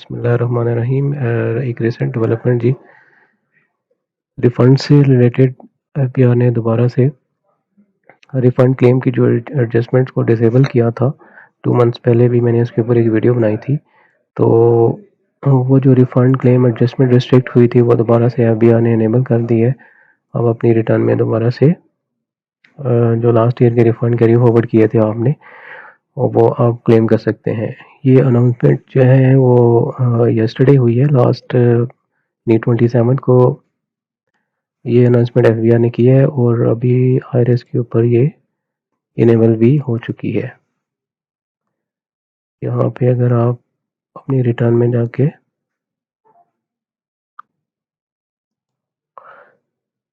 बिस्मिल्लाहिर्रहमानिर्रहीम। एक recent development जी, refund से रिलेटेड एफबीआर ने दोबारा से रिफंड क्लेम की जो एडजस्टमेंट्स को डिसेबल किया था 2 मंथ्स पहले भी मैंने इसके ऊपर एक वीडियो बनाई थी। तो वो जो रिफंड क्लेम एडजस्टमेंट रिस्ट्रिक्ट हुई थी वो दोबारा से एफबीआर ने इनेबल कर दी है। अब अपनी रिटर्न में दोबारा से जो लास्ट ईयर के रिफंड कैरी फॉरवर्ड किए थे आपने, और वो आप क्लेम कर सकते हैं। ये अनाउंसमेंट जो है वो यस्टरडे हुई है, लास्ट May 27 को ये अनाउंसमेंट एफबीआर ने की है और अभी आईआरएस के ऊपर ये इनेबल भी हो चुकी है। यहाँ पे अगर आप अपनी रिटर्न में जाके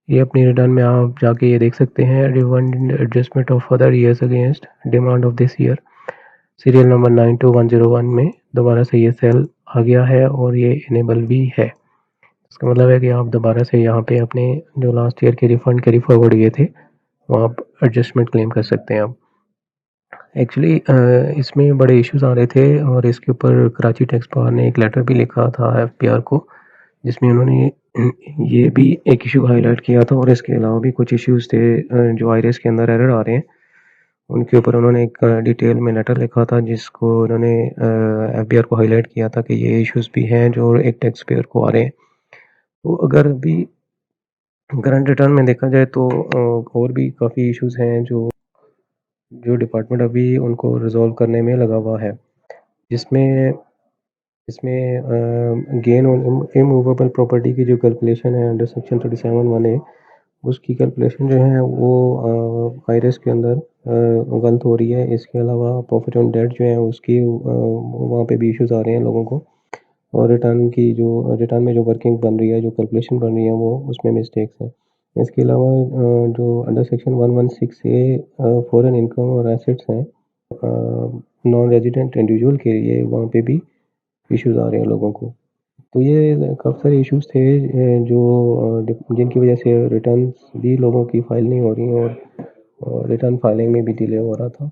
अपनी रिटर्न में आप जाके ये देख सकते हैं, refund adjustment of other years against demand of this year, serial number 92101 में दोबारा से ये सेल आ गया है और ये इनेबल भी है। इसका मतलब है कि आप दोबारा से यहाँ पे अपने जो लास्ट ईयर के रिफंड कैरी फॉरवर्ड हुए थे वो आप एडजस्टमेंट क्लेम कर सकते हैं। अब एक्चुअली इसमें बड़े इश्यूज आ रहे थे और इसके ऊपर कराची टैक्स बार ने एक लेटर भी लिखा था एफबीआर को, जिसमें उन्होंने ये भी एक इशू हाईलाइट किया था और इसके अलावा भी कुछ इश्यूज थे जो आईआरएस के अंदर एरर आ रहे हैं, उनके ऊपर उन्होंने एक डिटेल में लेटर लिखा था जिसको उन्होंने एफबीआर को हाईलाइट किया था कि ये इश्यूज भी हैं जो एक टैक्स पेयर को आ रहे हैं। तो अगर अभी करंट रिटर्न में देखा जाए तो और भी काफ़ी इश्यूज हैं जो डिपार्टमेंट अभी उनको रिजॉल्व करने में लगा हुआ है, जिसमें इसमें गेन ऑन इमूवेबल प्रॉपर्टी की जो कैलकुलेशन है अंडर सेक्शन 37(1)(a), उसकी कैलकुलेशन जो है वो आईआरएस के अंदर गलत हो रही है। इसके अलावा प्रॉफिट ऑन डेट जो है उसकी वहाँ पे भी इश्यूज आ रहे हैं लोगों को, और रिटर्न में जो वर्किंग बन रही है, जो कैलकुलेशन बन रही है, वो उसमें मिस्टेक्स हैं। इसके अलावा जो under section 116A foreign income और एसेट्स हैं नॉन रेजिडेंट इंडिविजुअल के लिए, वहाँ पे भी इश्यूज आ रहे हैं लोगों को। तो ये काफ़ी सारे इश्यूज थे जो जिनकी वजह से रिटर्न्स भी लोगों की फाइल नहीं हो रही और रिटर्न फाइलिंग में भी डिले हो रहा था।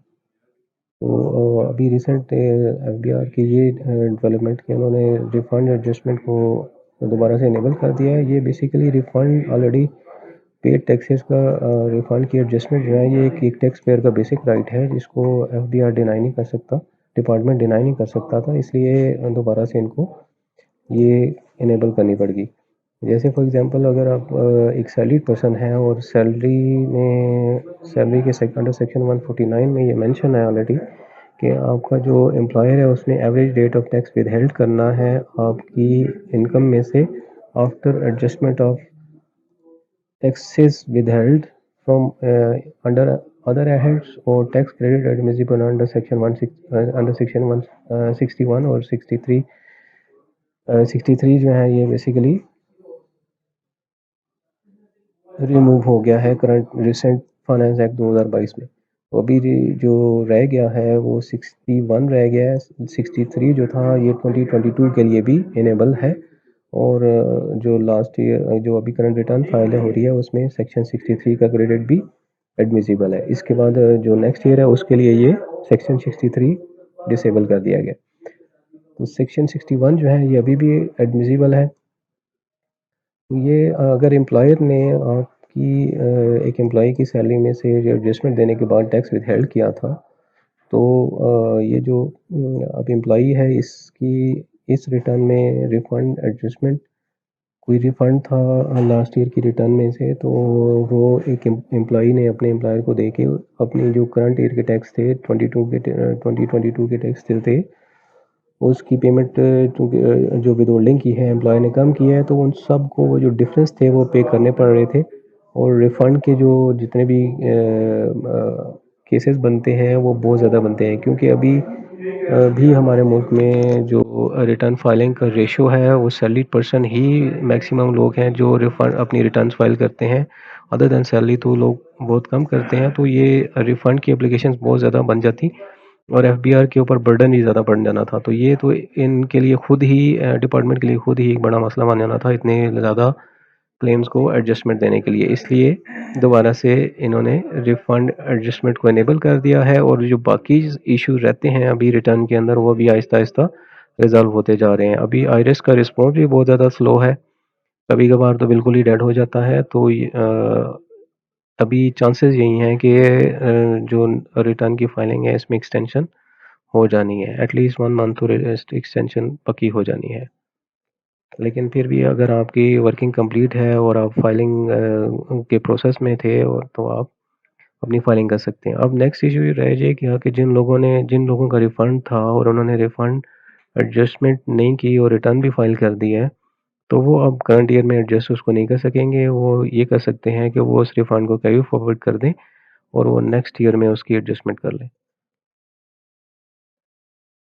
तो अभी रिसेंट एफबीआर की ये डेवलपमेंट के उन्होंने रिफंड एडजस्टमेंट को दोबारा से इनेबल कर दिया है। ये basically refund already paid taxes का रिफंड की एडजस्टमेंट जो है, ये एक टैक्स पेयर का बेसिक राइट है जिसको एफबीआर डिनाई नहीं कर सकता, डिपार्टमेंट डिनाई नहीं कर सकता था, इसलिए दोबारा से इनको ये इनेबल करनी पड़ेगी। जैसे फॉर एग्जांपल अगर आप एक सैलरीड पर्सन है और सैलरी के अंडर सेक्शन 149 में ये मेंशन है ऑलरेडी कि आपका जो एम्प्लॉयर है उसने average rate of tax withheld करना है आपकी इनकम में से after adjustment of taxes withheld from under other heads और tax credit admissible under section 161 और 63 जो है, ये बेसिकली रिमूव हो गया है करंट रिसेंट फाइनेंस एक्ट 2022 में। तो अभी जो रह गया है वो 61 रह गया है। 63 जो था ये 2022 के लिए भी इनेबल है, और जो लास्ट ईयर जो अभी करंट रिटर्न फाइल हो रही है उसमें सेक्शन 63 का क्रेडिट भी एडमिसिबल है। इसके बाद जो नेक्स्ट ईयर है उसके लिए ये सेक्शन 63 डिसेबल कर दिया गया। तो सेक्शन 61 जो है ये अभी भी एडमिसिबल है। तो ये अगर एम्प्लॉयर ने आपकी एक एम्प्लॉई की सैलरी में से जो एडजस्टमेंट देने के बाद टैक्स विदहेल्ड किया था, तो ये जो अब एम्प्लॉई है इसकी इस रिटर्न में रिफंड एडजस्टमेंट कोई रिफंड था लास्ट ईयर की रिटर्न में से, तो वो एक एम्प्लॉई ने अपने एम्प्लॉयर को दे के अपनी जो करंट ईयर के टैक्स थे 2022 के टैक्स थे उसकी पेमेंट चूँकि जो विदहोल्डिंग की है एम्प्लॉय ने कम की है, तो उन सब को वो जो डिफरेंस थे वो पे करने पड़ रहे थे। और रिफ़ंड के जो जितने भी केसेस बनते हैं वो बहुत ज़्यादा बनते हैं, क्योंकि अभी हमारे मुल्क में जो रिटर्न फाइलिंग का रेशो है वो सैलरीड पर्सन ही मैक्सिमम लोग हैं जो रिफ़ंड अपनी रिटर्न्स फाइल करते हैं। अदर दैन सैलरी तो लोग बहुत कम करते हैं, तो ये रिफ़ंड की एप्लीकेशंस बहुत ज़्यादा बन जाती और एफबीआर के ऊपर बर्डन ही ज़्यादा बढ़ जाना था। तो ये तो इनके लिए खुद ही डिपार्टमेंट के लिए खुद ही एक बड़ा मसला बन जाना था इतने ज़्यादा क्लेम्स को एडजस्टमेंट देने के लिए। इसलिए दोबारा से इन्होंने रिफंड एडजस्टमेंट को इनेबल कर दिया है, और जो बाकी इशू रहते हैं अभी रिटर्न के अंदर वो भी आहिस्ता आहिस्ता रिज़ॉल्व होते जा रहे हैं। अभी आइरिस का रिस्पॉन्स भी बहुत ज़्यादा स्लो है, कभी-कभार तो बिल्कुल ही डेड हो जाता है। तो अभी चांसेस यही हैं कि जो रिटर्न की फाइलिंग है इसमें एक्सटेंशन हो जानी है, एटलीस्ट 1 मंथ तो एक्सटेंशन पक्की हो जानी है। लेकिन फिर भी अगर आपकी वर्किंग कंप्लीट है और आप फाइलिंग के प्रोसेस में थे, और तो आप अपनी फाइलिंग कर सकते हैं। अब नेक्स्ट इशू ये रह जाए कि जिन लोगों का रिफ़ंड था और उन्होंने रिफ़ंड एडजस्टमेंट नहीं की और रिटर्न भी फाइल कर दी है, तो वो अब करंट ईयर में एडजस्ट उसको नहीं कर सकेंगे। वो ये कर सकते हैं कि वो उस रिफ़ंड को कैरी फॉरवर्ड कर दें और वो नेक्स्ट ईयर में उसकी एडजस्टमेंट कर लें।